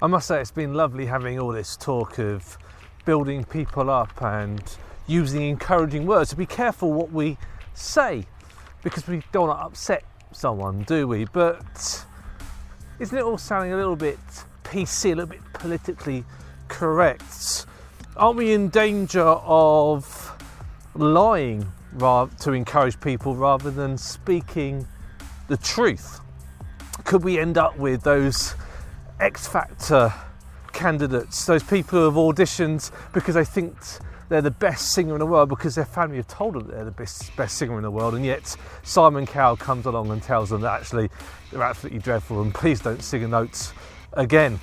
I must say it's been lovely having all this talk of building people up and using encouraging words. So be careful what we say, because we don't want to upset someone, do we? But isn't it all sounding a little bit PC, a little bit politically correct? Aren't we in danger of lying to encourage people rather than speaking the truth? Could we end up with those X Factor candidates, those people who have auditioned because they think they're the best singer in the world because their family have told them they're the best singer in the world, and yet Simon Cowell comes along and tells them that actually they're absolutely dreadful and please don't sing a note again?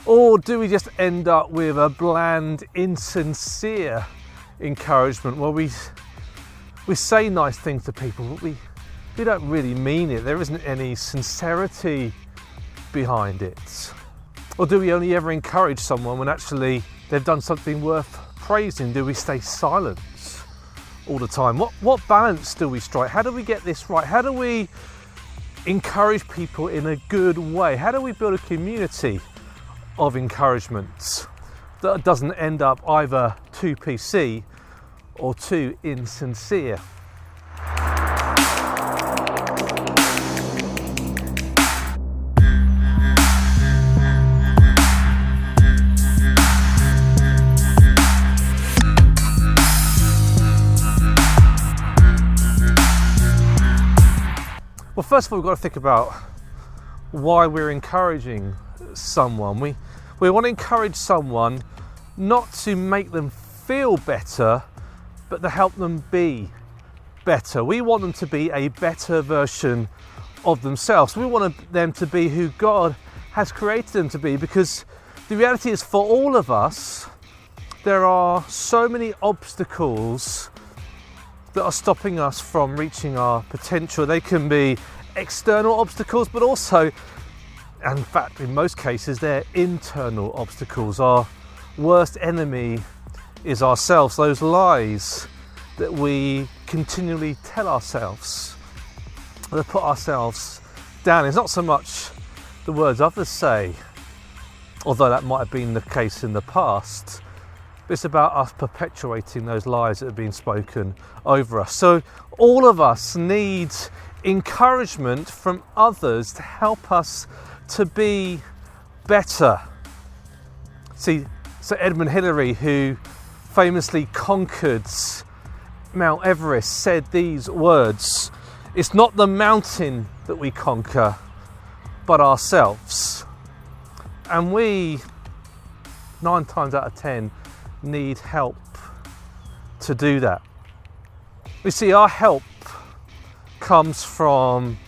Or do we just end up with a bland, insincere encouragement where we say nice things to people but we don't really mean it? There isn't any sincerity behind it. Or do we only ever encourage someone when actually they've done something worth praising? Do we stay silent all the time? What balance do we strike? How do we get this right? How do we encourage people in a good way? How do we build a community of encouragement that doesn't end up either too PC or too insincere? Well, first of all, we've got to think about why we're encouraging someone. We want to encourage someone not to make them feel better, but to help them be better. We want them to be a better version of themselves. We want them to be who God has created them to be, because the reality is, for all of us, there are so many obstacles that are stopping us from reaching our potential. They can be external obstacles, but also, and in fact in most cases, they're internal obstacles. Our worst enemy is ourselves, those lies that we continually tell ourselves, that put ourselves down. It's not so much the words others say, although that might have been the case in the past. It's about us perpetuating those lies that have been spoken over us. So all of us need encouragement from others to help us to be better. See, Sir Edmund Hillary, who famously conquered Mount Everest, said these words: "It's not the mountain that we conquer, but ourselves." And we, 9 times out of 10, need help to do that. We see, our help comes from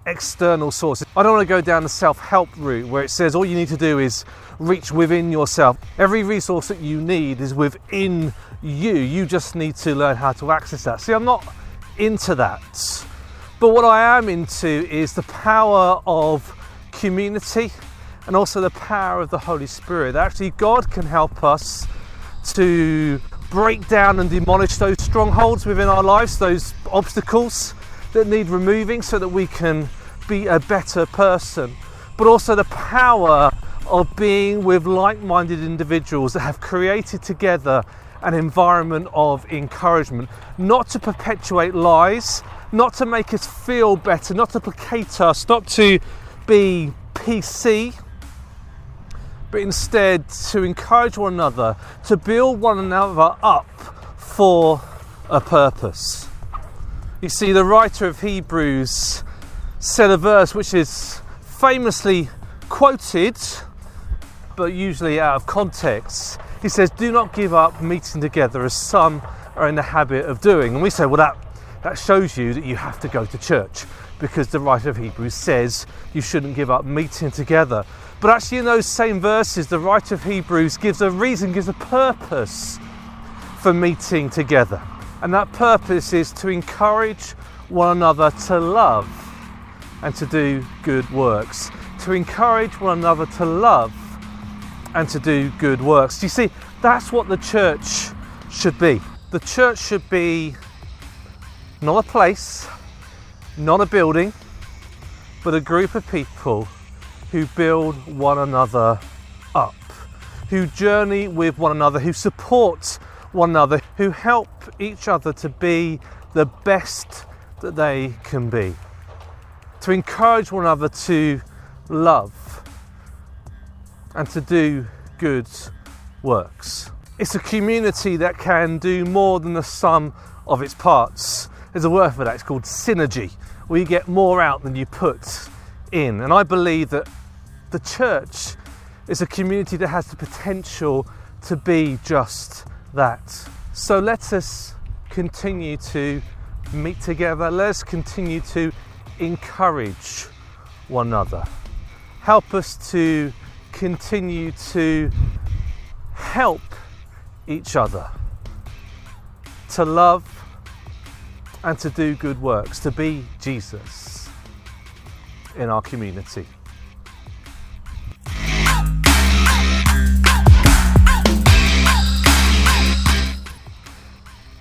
external sources. I don't want to go down the self-help route where it says all you need to do is reach within yourself. Every resource that you need is within you. You just need to learn how to access that. See, I'm not into that. But what I am into is the power of community and also the power of the Holy Spirit. Actually, God can help us to break down and demolish those strongholds within our lives, those obstacles that need removing so that we can be a better person. But also the power of being with like-minded individuals that have created together an environment of encouragement, not to perpetuate lies, not to make us feel better, not to placate us, not to be PC, but instead to encourage one another, to build one another up for a purpose. You see, the writer of Hebrews said a verse which is famously quoted, but usually out of context. He says, "Do not give up meeting together as some are in the habit of doing." And we say, well, that shows you that you have to go to church, because the writer of Hebrews says you shouldn't give up meeting together. But actually, in those same verses, the writer of Hebrews gives a reason, gives a purpose for meeting together. And that purpose is to encourage one another to love and to do good works. To encourage one another to love and to do good works. You see, that's what the church should be. The church should be not a place, not a building, but a group of people who build one another up, who journey with one another, who support one another, who help each other to be the best that they can be, to encourage one another to love and to do good works. It's a community that can do more than the sum of its parts. There's a word for that, it's called synergy, where you get more out than you put in. And I believe that the church is a community that has the potential to be just that. So let us continue to meet together. Let's continue to encourage one another. Help us to continue to help each other, to love and to do good works, to be Jesus in our community.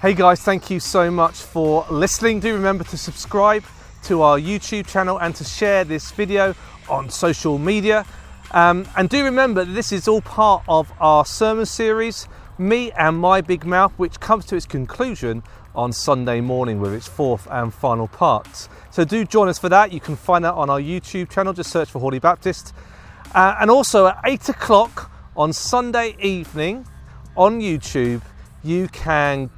Hey guys, thank you so much for listening. Do remember to subscribe to our YouTube channel and to share this video on social media. And do remember that this is all part of our sermon series, Me and My Big Mouth, which comes to its conclusion on Sunday morning with its fourth and final part. So do join us for that. You can find that on our YouTube channel, just search for Hawley Baptist. And also at 8 o'clock on Sunday evening on YouTube, you can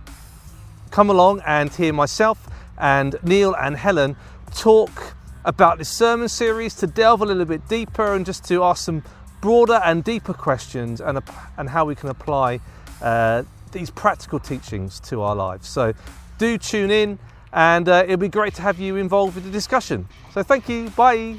come along and hear myself and Neil and Helen talk about this sermon series, to delve a little bit deeper and just to ask some broader and deeper questions and how we can apply these practical teachings to our lives. So do tune in, and it'll be great to have you involved with the discussion. So thank you, bye.